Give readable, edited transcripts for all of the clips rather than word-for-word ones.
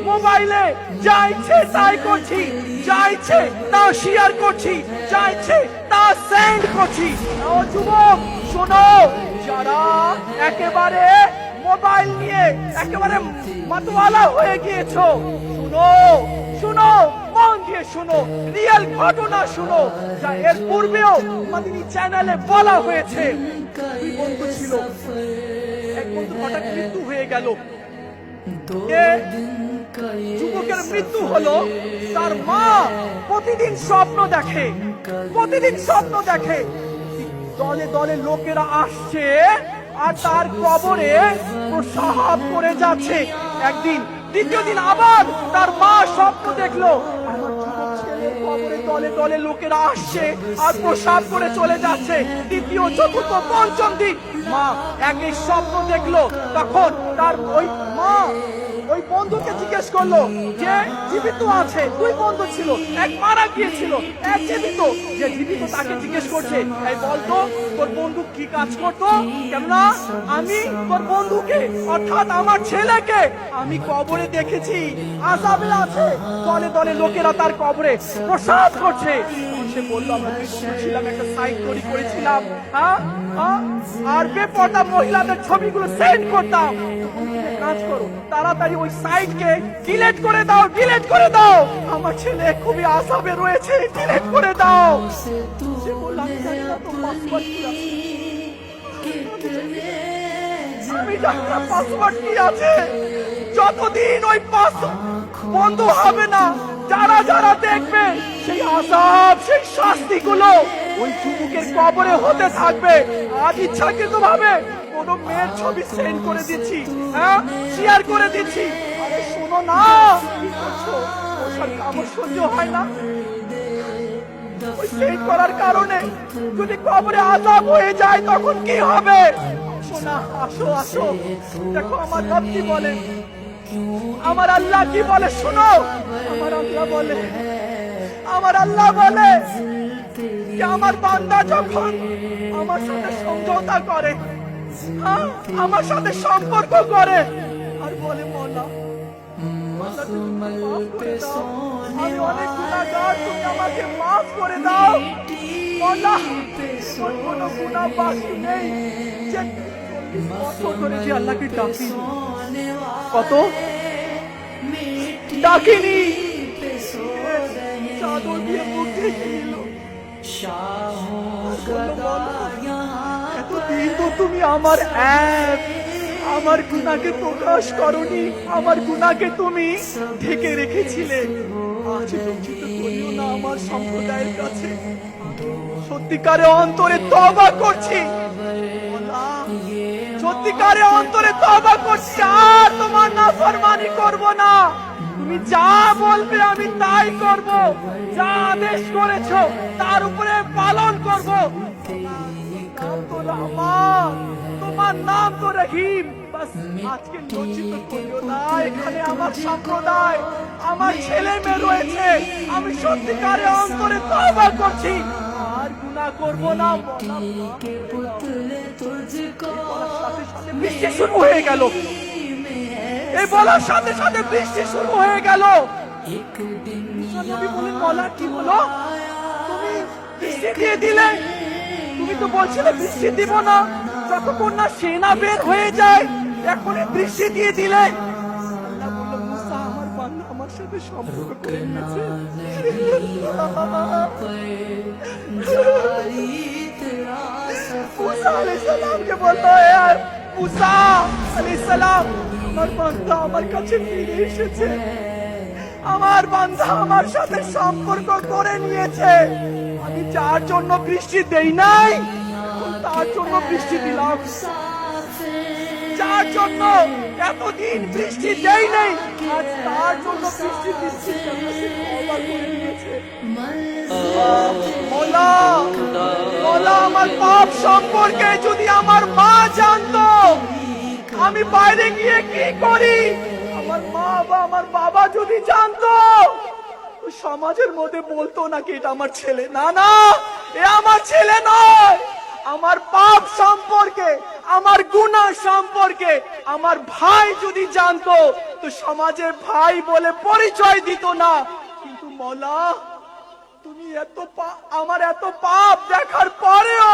মোবাইলে যা ইচ্ছে তাই করছি, যা ইচ্ছে তা শেয়ার করছি, যা ইচ্ছে তা সেন্ড করছি। ও যুবক শোনো, যারা একেবারে মোবাইল নিয়ে একেবারে মাতোয়ালা হয়ে গিয়েছো, শুনো শুনো, মন দিয়ে শুনো, রিয়েল ঘটনা শুনো, যা এর পূর্বেও মাদিনী চ্যানেলে বলা হয়েছে। দুই বন্ধু ছিল, এক বন্ধু হঠাৎ মৃত্যু হয়ে গেল। যুবকের মৃত্যু হলো, তার মা প্রতিদিন স্বপ্ন দেখে, প্রতিদিন স্বপ্ন দেখে দলে দলে লোকেরা আসছে আর তার কবরে প্রসাব করে যাচ্ছে। একদিন, দ্বিতীয় দিন আবার তার মা স্বপ্ন দেখলো, আমার যুবক ছেলের কবরে দলে দলে লোকেরা আসছে আর প্রসাব করে চলে যাচ্ছে। তৃতীয়, চতুর্থ, পঞ্চম দিন মা একই স্বপ্ন দেখলো। তখন তার ওই মা ওই বন্ধুকে জিজ্ঞেস করলো যে জীবিত আছে, দুই বন্ধু ছিল, এক মারা গিয়েছিল, এক জীবিত। যে জীবিত তাকে জিজ্ঞেস করছে, এই বলতো তোর বন্ধু কি কাজ করতো? কেননা আমি তোর বন্ধুকে অর্থাৎ আমার ছেলেকে আমি কবরে দেখেছি, আযাবে আছে, দলে দলে লোকেরা তার কবরে প্রসাদ করছে। সে বললো, আমরা ছিলাম, একটা সাইট তৈরি করেছিলাম, আর বেপরদা মহিলাদের ছবিগুলো সেন্ড করতাম। কাজ করো, তাড়াতাড়ি ওই সাইটকে ডিলিট করে দাও, ডিলিট করে দাও, আমার ছেলে খুবই আযাবে রয়েছে, ডিলিট করে দাও। সে বলল, আমি জানি না তো পাসওয়ার্ড কি আছে, আমি জানি না পাসওয়ার্ড কি আছে। যতদিন ওই বন্ধ হবে না, যারা যারা দেখবে সেই আযাব, সেই শাস্তিগুলো ওই যুবকের কবরে হতে থাকবে। আজ ইচ্ছাকৃত ভাবে কোন মেয়ের ছবি সেন্ড করে দিচ্ছি, হ্যাঁ, শেয়ার করে দিচ্ছি। আরে শোনো না, কি করছো? ওসব কামড় সহ্য হয় না? ওই সেন্ড করার কারণে যদি কবরে আযাব হয়ে যায় তখন কি হবে? শোনা, আসো আসো, দেখো আমার রব কি বলে, আমার আল্লাহ কি বলে, শোনো। আমার আল্লাহ বলে, আমার আল্লাহ বলে যে আমার বান্দা যখন আমার সাথে সমঝোতা করে, আমার সাথে সম্পর্ক করে আর বলে, মওলা আমি অনেক গুনাহগার, তুমি আমাকে মাফ করে দাও, মওলা কোনো গুনাহ বাকি নেই। যে বছর ধরে যে আল্লাহকে ডাকি, কত ডাকিনি, চাদর দিয়ে মুখ ঢেকে নিল। এতদিন তো তুমি আমার আমার গুনাহকে প্রকাশ করনি, আমার গুনাহকে তুমি ঢেকে রেখেছিলে। আজ লজ্জিত করিও না আমার সম্প্রদায়ের কাছে, সত্যিকারে অন্তরে তওবা করছি, সত্যিকারে অন্তরে তওবা করছি, আর তোমার নাফরমানি করব না। তুমি যা বলবে আমি তাই করব, যা আদেশ করেছো তার উপরে পালন করব। তোমার নাম তো রহিম, বাস আজকে লজ্জিত করিও না। এখানে আমার সম্প্রদায়, আমার ছেলে মেয়ে রয়েছে, আমি সত্যিকারে অন্তরে তওবা করছি, আর গুনাহ করব না। বৃষ্টি শুরু হয়ে গেল, এই বলার সাথে সাথে বৃষ্টি শুরু হয়ে গেল। নবী বলেন, মওলা কি হলো? তুমি বৃষ্টি দিয়ে দিলে, তুমি তো বলছিলে বৃষ্টি দিব না, যতক্ষণ না সেনা বের হয়ে যায়, এখন বৃষ্টি দিয়ে দিলে। আল্লাহ বলল, মুসা আমার বান্দা আমার সাথে সম্পর্ক করে নিয়েছে। মুসা আলাইহিস সালামকে বলল, মুসা আলাইহিস সালাম, আমার বান্দা আমার কাছে ফিরে এসেছে, আমার বান্দা আমার সাথে সম্পর্ক করে নিয়েছে। আমি যার জন্য বৃষ্টি দেই নাই, তার জন্য বৃষ্টি দিলাম, যার জন্য এতদিন বৃষ্টি দেই নাই, আজ তার জন্য বৃষ্টি দিচ্ছি। মওলা, মওলা আমার পাপ সম্পর্কে যদি আমার মা জানতো আমি বাইরে গিয়ে কি করি, আমার মা বা আমার বাবা যদি জানতো, সমাজের মধ্যে বলতো নাকি এটা আমার ছেলে। না না, এ আমার ছেলে নয়, আমার পাপ সম্পর্কে, আমার গুনাহ সম্পর্কে আমার ভাই যদি জানতো তো সমাজে ভাই বলে পরিচয় দিত না। কিন্তু মওলা, তুমি আমার এত পাপ দেখার পরেও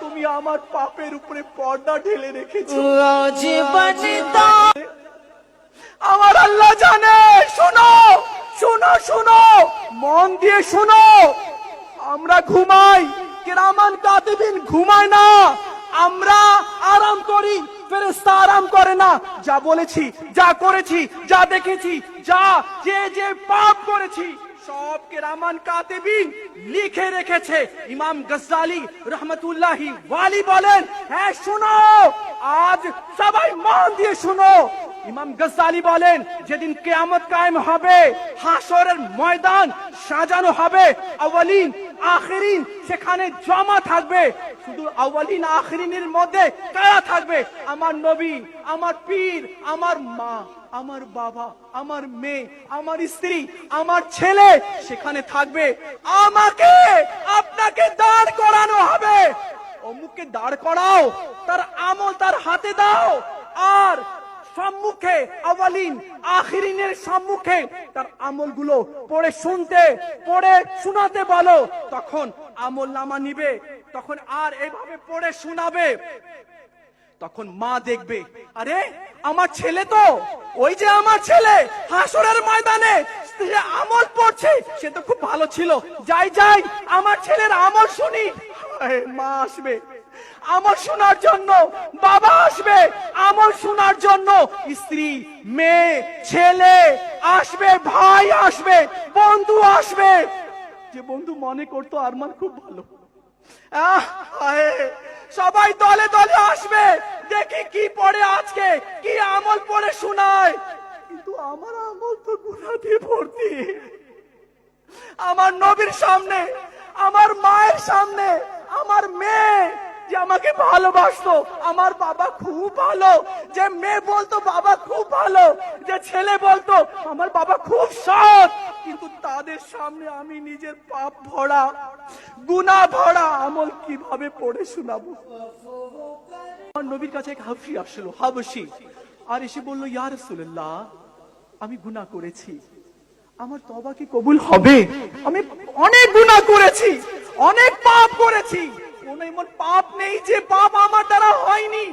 তুমি আমার পাপের উপরে পর্দা ঢেলে রেখেছো। আমার আল্লাহ জানে। শোনো শোনো শোনো, মন দিয়ে শোনো। আমরা ঘুমাই, কিরামান কাতিবিন ঘুমায় না। আমরা আরাম করি, ফেরেশতা আরাম করে না। যা বলেছি, যা করেছি, যা দেখেছি, যা যে যে পাপ করেছি সব কিরামান কাতিবিন লিখে রেখেছে। ইমাম গজ্জালি রহমতুল্লাহি ওয়ালি বলেন, হ্যাঁ শোনো, আজ সবাই মন দিয়ে শোনো। ইমাম গজ্জালি বলেন, যেদিন কিয়ামত কায়েম হবে, হাসরের ময়দান সাজানো হবে, আউয়ালিন আখিরিন সেখানে জমা থাকবে। শুধু আউয়ালিন আখিরিনের মধ্যে কারা থাকবে? আমার নবী, আমার পীর, আমার মা, আমার বাবা, আমার মেয়ে, আমার স্ত্রী, আমার ছেলে সেখানে থাকবে। আমাকে আপনাকে দাঁড় করানো হবে। অমুককে দাঁড় করাও, তার আমল তার হাতে দাও, আর সম্মুখে আউয়ালিন আখিরিনের সম্মুখে তার আমলগুলো পড়ে শোনাতে বলো। তখন আমল নামা নিবে, তখন আর এইভাবে পড়ে শোনাবে। তখন মা দেখবে, আরে আমার ছেলে তো, ওই যে আমার ছেলে হাসরের ময়দানে সে আমল পড়ছে, সে তো খুব ভালো ছিল, যাই যাই আমার ছেলের আমল শুনি। মা আসবে আমল শোনার জন্য, বাবা আসবে আমল শোনার জন্য, স্ত্রী, মেয়ে, ছেলে আসবে, ভাই আসবে, বন্ধু আসবে। যে বন্ধু মনে করতো আরমান খুব ভালো, সবাই দলে দলে আসবে, দেখি কি পড়ে আজকে, কি আমল পড়ে শোনায়। কিন্তু আমার আমল তো গুনাহ দিয়ে ভর্তি। আমার নবীর সামনে, আমার মায়ের সামনে, আমার মেয়ে যে আমাকে ভালোবাসতো, আমার বাবা খুব ভালো, যে মেয়ে বলতো বাবা খুব ভালো, যে ছেলে বলতো আমার বাবা খুব সৎ, কিন্তু তাদের সামনে আমি নিজের পাপ ভরা, গুনাহ ভরা আমল কিভাবে পড়ে শোনাবো? আমার নবীর কাছে এক হাবশী আসলো, হাবশী, আর এসে বলল, ইয়া রাসূলুল্লাহ, আমি গুনাহ করেছি, আমার তওবা কি কবুল হবে? আমি অনেক গুনাহ করেছি, অনেক পাপ করেছি, কোন এমন পাপ নেই যে পাপ আমার দ্বারা হয়নি,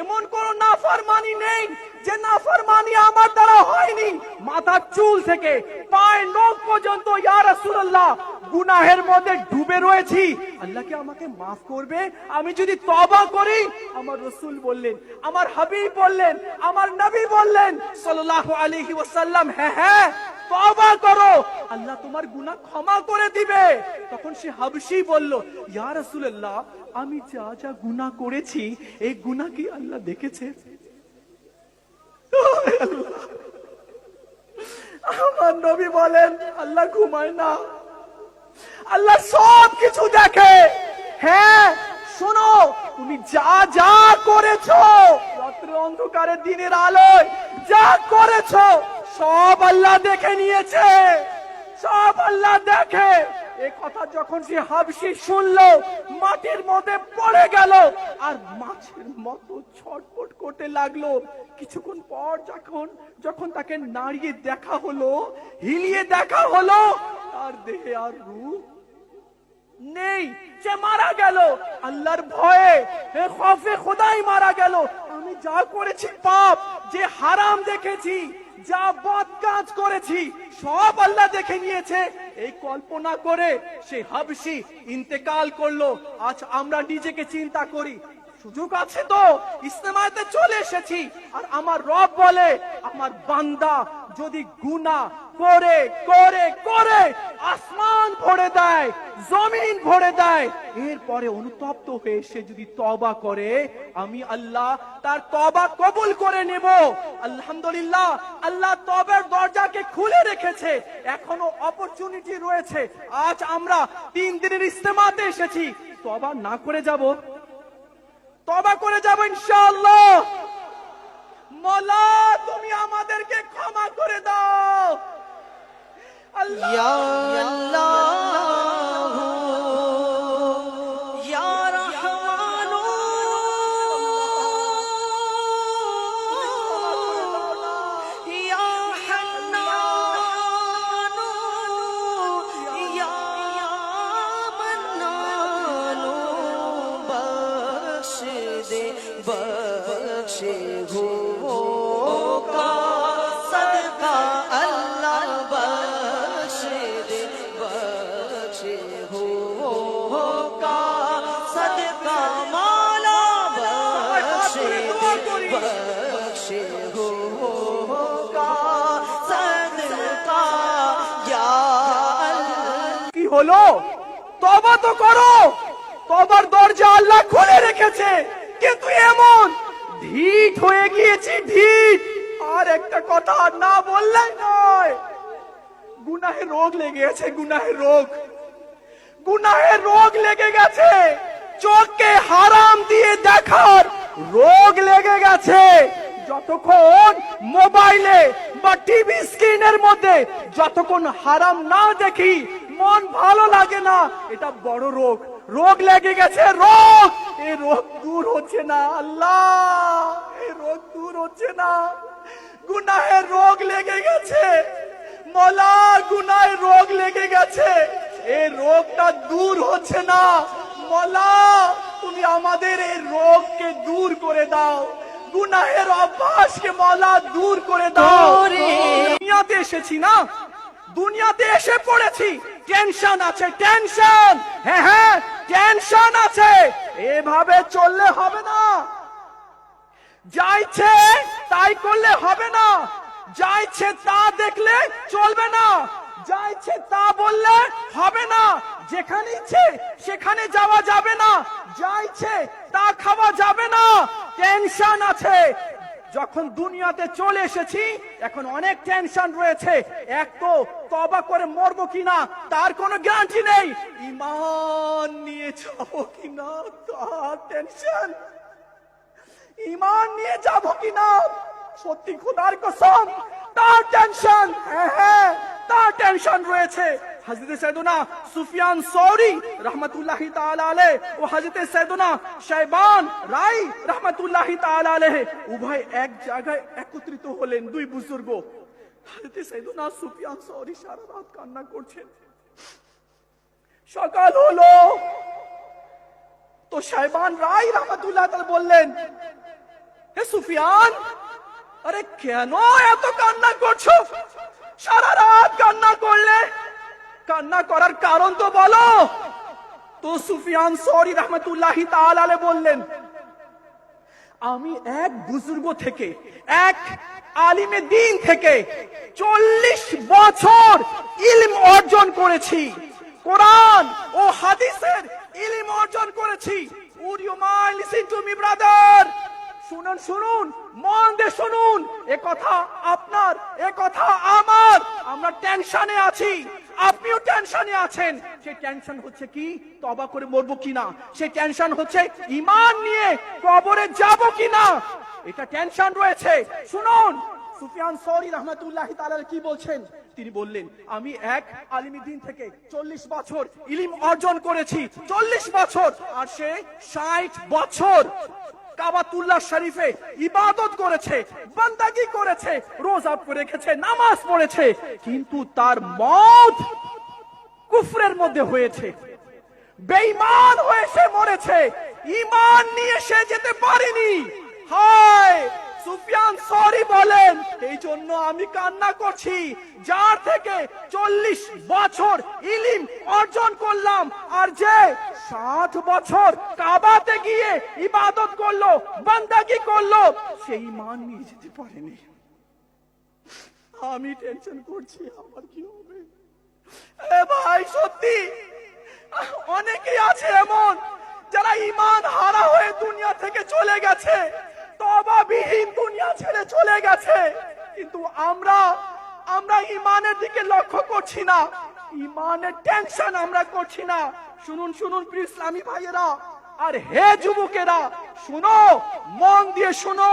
এমন কোন নাফরমানি নেই যে নাফরমানি আমার দ্বারা হয়নি। মাথার চুল থেকে পায়ের নখ পর্যন্ত ইয়া রাসূলুল্লাহ গুনাহের মধ্যে ডুবে রয়েছি, আল্লাহ কি আমাকে মাফ করবে আমি যদি তওবা করি? আমার রাসূল বললেন, আমার হাবিব বললেন, আমার নবী বললেন সাল্লাল্লাহু আলাইহি ওয়াসাল্লাম, হ্যাঁ হ্যাঁ তওবা করো, আল্লাহ তোমার গুনাহ ক্ষমা করে দিবে। তখন সে হাবশী বলল, ইয়া রাসূলুল্লাহ, আমি যা যা গুনাহ করেছি এই গুনাহ কি আল্লাহ দেখেছে? আমার নবী বলেন, আল্লাহ ঘুমায় না, আল্লাহ সব কিছু দেখে। হ্যাঁ শোনো, তুমি যা যা করেছো, রাত্রে অন্ধকারে দিনের আলোয় যা করেছো সব আল্লাহ দেখে নিয়েছে, সব আল্লাহ দেখে। এই কথা যখন সে হাবশী শুনলো, মাটির মধ্যে পড়ে গেল আর মাছের মতো ছটফট করতে লাগলো। কিছুক্ষণ পর যখন তাকে নাড়িয়ে দেখা হলো, হিলিয়ে দেখা হলো, তার দেহে আর রূপ নেই, সে মারা গেল আল্লাহর ভয়ে, খৌফে খোদাই মারা গেল। আমি যা করেছি পাপ, যে হারাম দেখেছি, যা বদ কাজ করেছি সব আল্লাহ দেখে নিয়েছে, এই কল্পনা করে সে হাবশী ইন্তেকাল করলো। আজ আমরা নিজেকে চিন্তা করি, সুযোগ আছে তো, ইসলামাতে চলে এসেছি, আর আমার রব বলে, আমার বান্দা যদি গুনাহ করে করে করে আসমান ভরে দেয়, জমিন ভরে দেয়, এরপরে অনুতপ্ত হয়ে সে যদি তওবা করে, আমি আল্লাহ তার তওবা কবুল করে নেব। আলহামদুলিল্লাহ, আল্লাহ তওবার দরজাকে খুলে রেখেছে, এখনো অপরচুনিটি রয়েছে। আজ আমরা 3 দিনের ইজতেমাতে এসেছি, তওবা না করে যাব, তওবা করে যাব ইনশাআল্লাহ। মওলা তুমি আমাদেরকে ক্ষমা করে দাও। আল্লাহ ইয়া আল্লাহ ইয়া রাহমান बख्शे हुओं का सदका अल्लाह बख्शे दे, बख्शे हुओं का सदका मौला बख्शे दे, बख्शे हुओं का सदका या अल्लाह। কি হলো? তওবা তো করো। তওবার দরজা আল্লাহ খুলে রেখেছে, কিন্তু এমন ঢিঠ হয়ে গিয়েছি, ঢিঠ। আর একটা কথা না বললেই নয়, গুনাহের রোগ লেগে গেছে, গুনাহের রোগ, গুনাহের রোগ লেগে গেছে, চোখকে হারাম দিয়ে দেখার রোগ লেগে গেছে। যতক্ষণ মোবাইলে বা টিভি স্ক্রিনের মধ্যে যতক্ষণ হারাম না দেখি মন ভালো লাগে না, এটা বড় রোগ। রোগ লেগে গেছে, রোগ। এই রোগ দূর হচ্ছে না আল্লাহ, এই রোগ দূর হচ্ছে না। গুনাহের রোগ লেগে গেছে মওলা, গুনাহের রোগ লেগে গেছে, এই রোগটা দূর হচ্ছে না। মওলা তুমি আমাদের এই রোগকে দূর করে দাও, গুনাহের অভ্যাসকে মওলা দূর করে দাও। দুনিয়াতে এসেছি না, দুনিয়াতে এসে পড়েছি, টেনশন আছে, টেনশন। হ্যাঁ হ্যাঁ, টেনশন আছে। এভাবে চললে হবে না, যা ইচ্ছে তাই করলে হবে না, যা ইচ্ছে তা দেখলে চলবে না, যা ইচ্ছে তা বললে হবে না, যেখানে ইচ্ছে সেখানে যাওয়া যাবে না, যা ইচ্ছে তা খাওয়া যাবে না। টেনশন আছে। যখন দুনিয়াতে চলে এসেছি এখন অনেক টেনশন রয়েছে। এক তো তওবা করে মরবো কিনা তার কোনো গ্যারান্টি নেই, ঈমান নিয়ে যাবো কিনা তার টেনশন, ঈমান নিয়ে যাবো কিনা সত্যি খোদার কসম তার টেনশন। হ্যাঁ হ্যাঁ, তার টেনশন রয়েছে। হযরত সাইয়েদনা সুফিয়ান সৌরি রাহমাতুল্লাহি তাআলা আলাইহি ও হযরত সাইয়েদনা শায়বান রাই রাহমাতুল্লাহি তাআলা আলাইহি উভয় এক জায়গায় একত্রিত হলেন, দুই বুজুর্গ। হযরত সাইয়েদনা সুফিয়ান সৌরি সারা রাত কান্না করছেন। সকাল হলো তো শায়বান রাই রাহমাতুল্লাহি তাআলা বললেন, হে সুফিয়ান, আরে কেন এত কান্না করছো? সারা রাত কান্না করলে, কান্না করার কারণ তো বলো। তো সুফিয়ান সৌরি রাহমাতুল্লাহি তাআলা আলাইহি বললেন, আমি এক বুজুর্গ থেকে, এক আলিমে দ্বীন থেকে 40 বছর ইলম অর্জন করেছি, কোরআন ও হাদিসের ইলম অর্জন করেছি। Would you mind listen to me brother? শুনুন শুনুন, মন দিয়ে শুনুন, এ কথা আপনার, এ কথা আমার। আমরা টেনশনে আছি, আপনিও টেনশনে আছেন। সেই টেনশন হচ্ছে কি তওবা করে মরবো কিনা, সেই টেনশন হচ্ছে ঈমান নিয়ে কবরে যাব কিনা, এটা টেনশন রয়েছে। শুনুন সুফিয়ান সৌরি রাহমাতুল্লাহি তাআলা কি বলছেন। তিনি বললেন, আমি এক আলিমে দ্বীন থেকে 40 বছর ইলম অর্জন করেছি, 40 বছর, আর সে 60 বছর কাবাতুল্লাহ শরীফে ইবাদত করেছে, বান্দাগি করেছে, রোজা রেখেছে, নামাজ পড়েছে, কিন্তু তার মওত কুফরের মধ্যে হয়েছে, বেঈমান হয়ে সে মরেছে, ঈমান নিয়ে সে যেতে পারেনি। হায়, সুফিয়ান সৌরি বলেন, এই জন্য আমি কান্না করছি, যার থেকে 40 বছর ইলম অর্জন করলাম, আর যে 60 বছর কাবাতে গিয়ে ইবাদত করলো, বান্দাগি করলো, সেই ঈমান নিয়ে যেতে পারেনি। আমি টেনশন করছি আমার কি হবে। এ ভাই, সত্যি অনেকেই আছে এমন যারা ঈমান হারা হয়ে দুনিয়া থেকে চলে গেছে, তওবাবিহীন দুনিয়া ছেড়ে চলে গেছে, কিন্তু আমরা ঈমানের দিকে লক্ষ্য করছি না, ঈমানের টেনশন আমরা করছি না। শুনুন শুনুন প্রিয় ইসলামী ভাইয়েরা আর হে যুবকেরা, শুনো, মন দিয়ে শুনো।